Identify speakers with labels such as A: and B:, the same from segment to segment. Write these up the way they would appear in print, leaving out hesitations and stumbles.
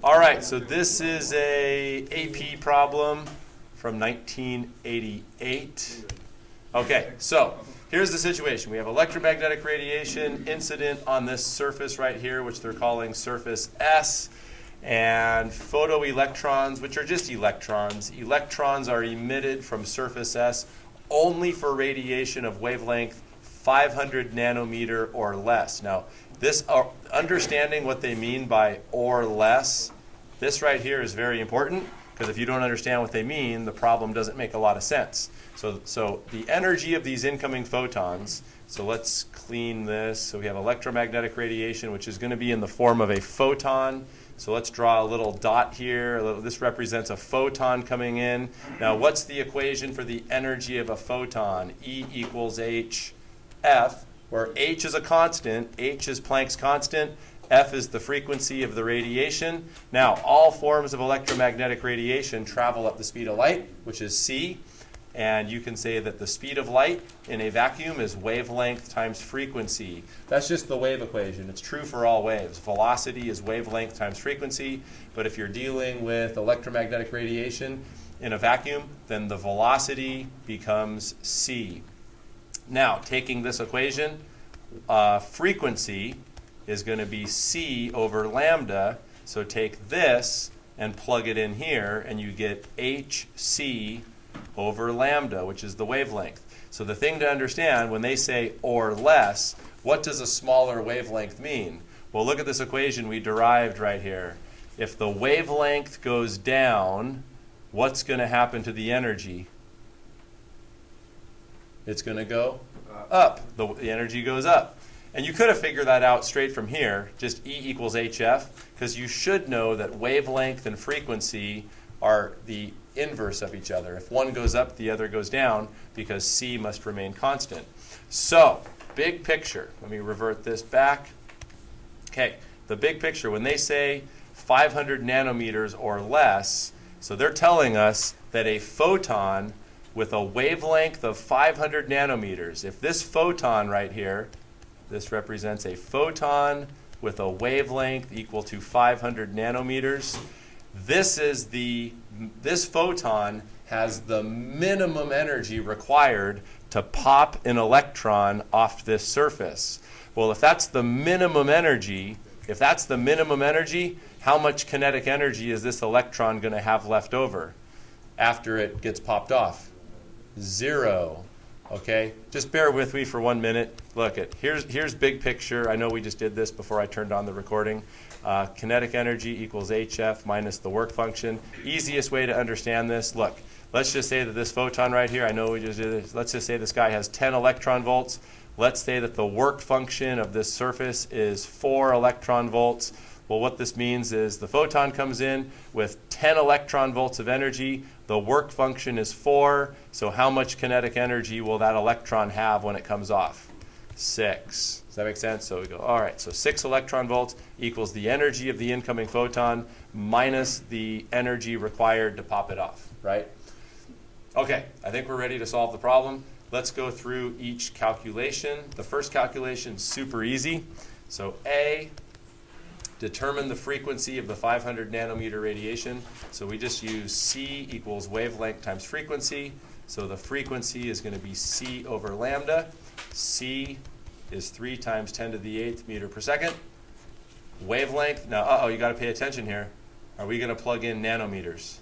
A: All right, so this is a AP problem from 1988. Okay, so here's the situation. We have electromagnetic radiation incident on this surface right here, which they're calling surface S, and photoelectrons, which are just electrons. Electrons are emitted from surface S only for radiation of wavelength 500 nanometer or less. Now, this understanding what they mean by or less, this right here is very important, because if you don't understand what they mean, the problem doesn't make a lot of sense. So the energy of these incoming photons, so let's clean this. So we have electromagnetic radiation, which is going to be in the form of a photon. So let's draw a little dot here. This represents a photon coming in. Now, what's the equation for the energy of a photon? E equals hf, where h is a constant, h is Planck's constant, f is the frequency of the radiation. Now, all forms of electromagnetic radiation travel at the speed of light, which is c. And you can say that the speed of light in a vacuum is wavelength times frequency. That's just the wave equation. It's true for all waves. Velocity is wavelength times frequency. But if you're dealing with electromagnetic radiation in a vacuum, then the velocity becomes c. Now, taking this equation, frequency is going to be c over lambda. So take this and plug it in here, and you get hc over lambda, which is the wavelength. So the thing to understand, when they say or less, what does a smaller wavelength mean? Well, look at this equation we derived right here. If the wavelength goes down, what's going to happen to the energy? It's going to go up. The energy goes up. And you could have figured that out straight from here, just E equals HF, because you should know that wavelength and frequency are the inverse of each other. If one goes up, the other goes down, because C must remain constant. So, big picture. Let me revert this back. Okay, the big picture, when they say 500 nanometers or less, so they're telling us that a photon with a wavelength of 500 nanometers, if this photon right here, this represents a photon with a wavelength equal to 500 nanometers, this photon has the minimum energy required to pop an electron off this surface. Well, if that's the minimum energy, how much kinetic energy is this electron going to have left over after it gets popped off? 0. Okay, just bear with me for 1 minute. Look, here's big picture. I know we just did this before I turned on the recording. Kinetic energy equals hf minus the work function. Easiest way to understand this, look, let's just say that this photon right here, I know we just did this, let's just say this guy has 10 electron volts. Let's say that the work function of this surface is 4 electron volts. Well, what this means is the photon comes in with 10 electron volts of energy. The work function is 4. So how much kinetic energy will that electron have when it comes off? 6. Does that make sense? So we go, all right, so 6 electron volts equals the energy of the incoming photon minus the energy required to pop it off, right? Okay, I think we're ready to solve the problem. Let's go through each calculation. The first calculation is super easy. So A, determine the frequency of the 500 nanometer radiation. So we just use C equals wavelength times frequency. So the frequency is going to be C over lambda. C is 3 times 10 to the 8th meter per second. Wavelength, now, you got to pay attention here. Are we going to plug in nanometers?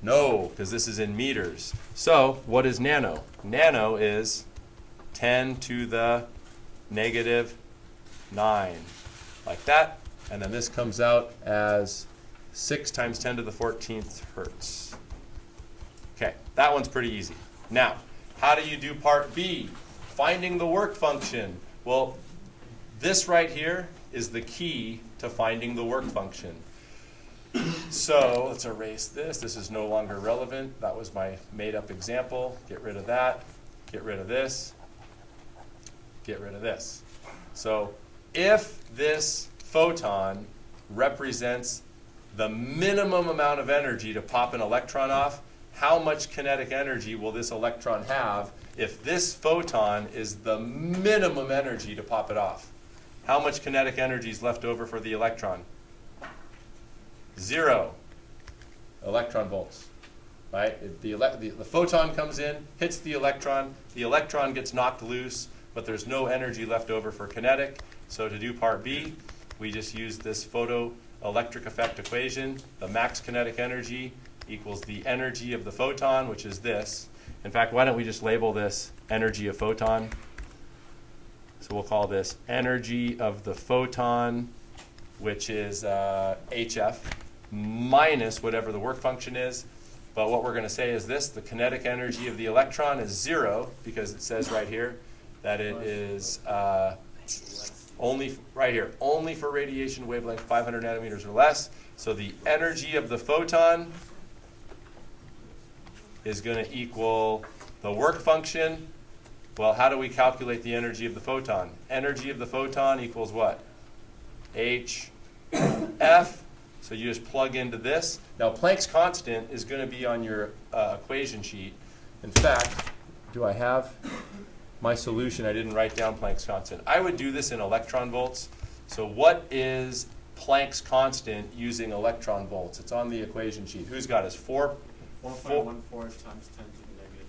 A: No, because this is in meters. So what is nano? Nano is 10 to the negative 9. Like that, and then this comes out as 6 times 10 to the 14th hertz. Okay, that one's pretty easy. Now, how do you do part B? Finding the work function. Well, this right here is the key to finding the work function. So let's erase this. This is no longer relevant. That was my made-up example. Get rid of that. Get rid of this. Get rid of this. So if this photon represents the minimum amount of energy to pop an electron off, how much kinetic energy will this electron have if this photon is the minimum energy to pop it off? How much kinetic energy is left over for the electron? 0 electron volts. Right? The photon comes in, hits the electron gets knocked loose, but there's no energy left over for kinetic. So to do part B, we just use this photoelectric effect equation. The max kinetic energy equals the energy of the photon, which is this. In fact, why don't we just label this energy of photon? So we'll call this energy of the photon, which is HF, minus whatever the work function is. But what we're going to say is this: the kinetic energy of the electron is 0, because it says right here that it is only for radiation wavelength 500 nanometers or less. So the energy of the photon is going to equal the work function. Well, how do we calculate the energy of the photon? Energy of the photon equals what? HF. So you just plug into this. Now, Planck's constant is going to be on your equation sheet. In fact, do I have my solution? I didn't write down Planck's constant. I would do this in electron volts. So what is Planck's constant using electron volts? It's on the equation sheet. Who's got us? 4.14
B: times 10 to the negative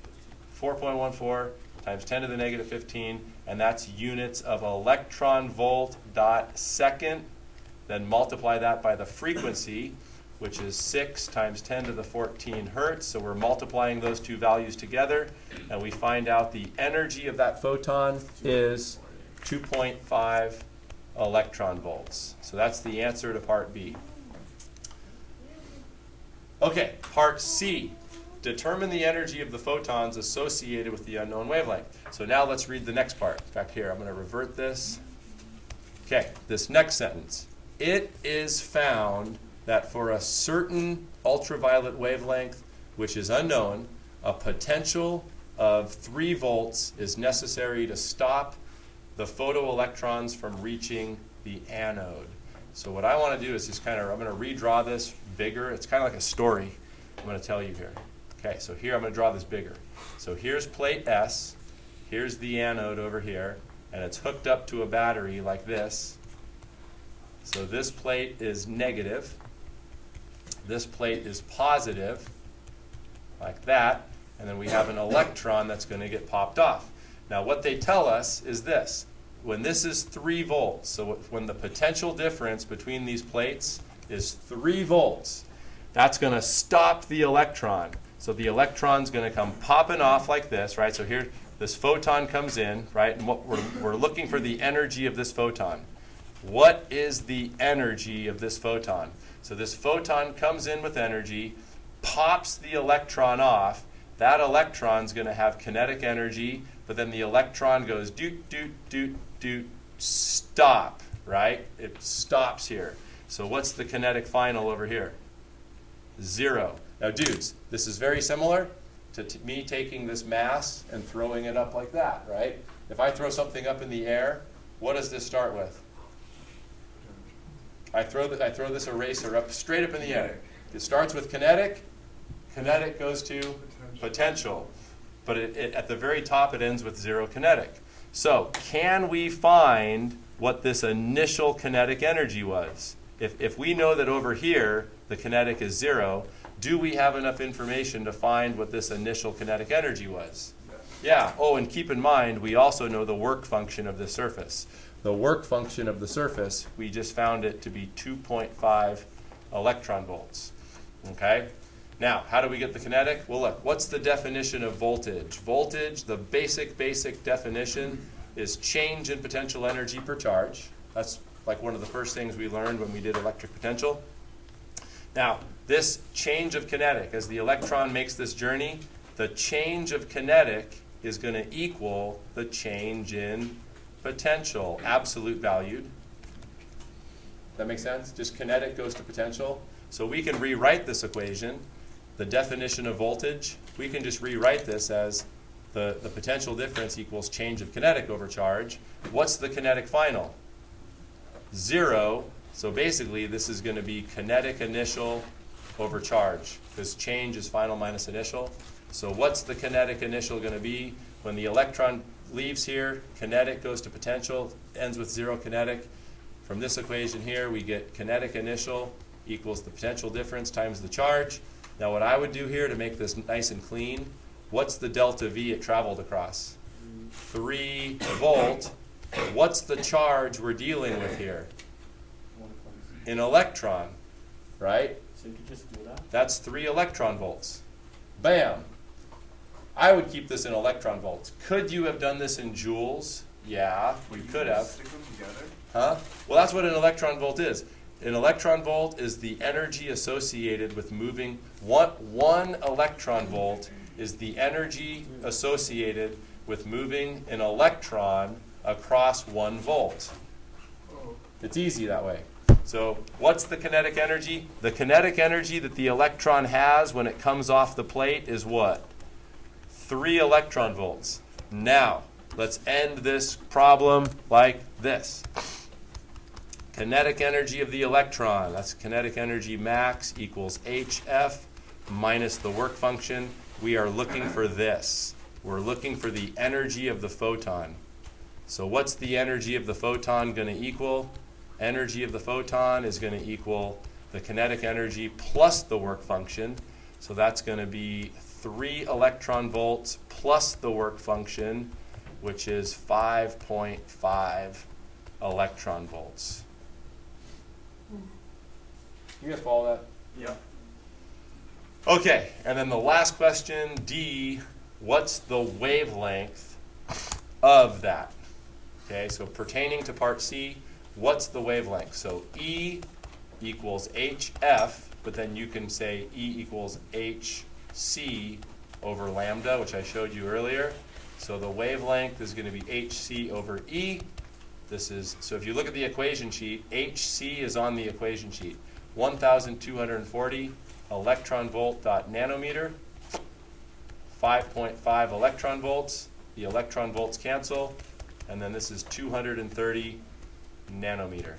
B: 15.
A: 4.14 times 10 to the negative 15, and that's units of electron volt dot second. Then multiply that by the frequency, which is 6 times 10 to the 14 hertz. So we're multiplying those two values together, and we find out the energy of that photon is 2.5 electron volts. So that's the answer to part B. Okay, part C. Determine the energy of the photons associated with the unknown wavelength. So now let's read the next part. In fact, here, I'm going to revert this. Okay, this next sentence. It is found that for a certain ultraviolet wavelength, which is unknown, a potential of 3 volts is necessary to stop the photoelectrons from reaching the anode. So what I want to do is just I'm going to redraw this bigger. It's kind of like a story I'm going to tell you here. Okay, so here I'm going to draw this bigger. So here's plate S, here's the anode over here, and it's hooked up to a battery like this. So this plate is negative, this plate is positive, like that, and then we have an electron that's going to get popped off. Now what they tell us is this: when this is 3 volts, so when the potential difference between these plates is 3 volts, that's going to stop the electron. So the electron's going to come popping off like this, right? So here, this photon comes in, right? And what we're looking for the energy of this photon. What is the energy of this photon? So this photon comes in with energy, pops the electron off. That electron's going to have kinetic energy, but then the electron goes doot, doot, doot, doot, stop, right? It stops here. So what's the kinetic final over here? 0. Now, dudes, this is very similar to me taking this mass and throwing it up like that, right? If I throw something up in the air, what does this start with? I throw this eraser up straight up in the air. It starts with kinetic. Kinetic goes to potential. But at the very top, it ends with 0 kinetic. So can we find what this initial kinetic energy was? If we know that over here the kinetic is 0, do we have enough information to find what this initial kinetic energy was? Yeah. Oh, and keep in mind, we also know the work function of the surface. The work function of the surface, we just found it to be 2.5 electron volts. Okay? Now, how do we get the kinetic? Well, look, what's the definition of voltage? Voltage, the basic definition, is change in potential energy per charge. That's like one of the first things we learned when we did electric potential. Now, this change of kinetic, as the electron makes this journey, the change of kinetic is going to equal the change in potential, absolute valued. That make sense? Just kinetic goes to potential. So we can rewrite this equation, the definition of voltage. We can just rewrite this as the potential difference equals change of kinetic over charge. What's the kinetic final? 0. So basically, this is going to be kinetic initial over charge, because change is final minus initial. So what's the kinetic initial going to be? When the electron leaves here, kinetic goes to potential, ends with 0 kinetic. From this equation here, we get kinetic initial equals the potential difference times the charge. Now what I would do here to make this nice and clean, what's the delta V it traveled across? 3 volt. What's the charge we're dealing with here? An electron, right?
B: So you could just do that?
A: That's 3 electron volts. Bam! I would keep this in electron volts. Could you have done this in joules? Yeah, you could have.
C: Stick them together?
A: Huh? Well, that's what an electron volt is. An electron volt is the energy associated with moving. One electron volt is the energy associated with moving an electron across 1 volt. It's easy that way. So what's the kinetic energy? The kinetic energy that the electron has when it comes off the plate is what? 3 electron volts. Now, let's end this problem like this. Kinetic energy of the electron, that's kinetic energy max, equals HF minus the work function. We are looking for this. We're looking for the energy of the photon. So what's the energy of the photon going to equal? Energy of the photon is going to equal the kinetic energy plus the work function. So that's going to be 3 electron volts plus the work function, which is 5.5 electron volts. You guys follow that?
B: Yeah.
A: Okay, and then the last question, D, what's the wavelength of that? Okay, so pertaining to part C, what's the wavelength? So E equals HF, but then you can say E equals HC over lambda, which I showed you earlier. So the wavelength is going to be HC over E. This is, so if you look at the equation sheet, HC is on the equation sheet. 1,240 electron volt dot nanometer, 5.5 electron volts. The electron volts cancel, and then this is 230 nanometer.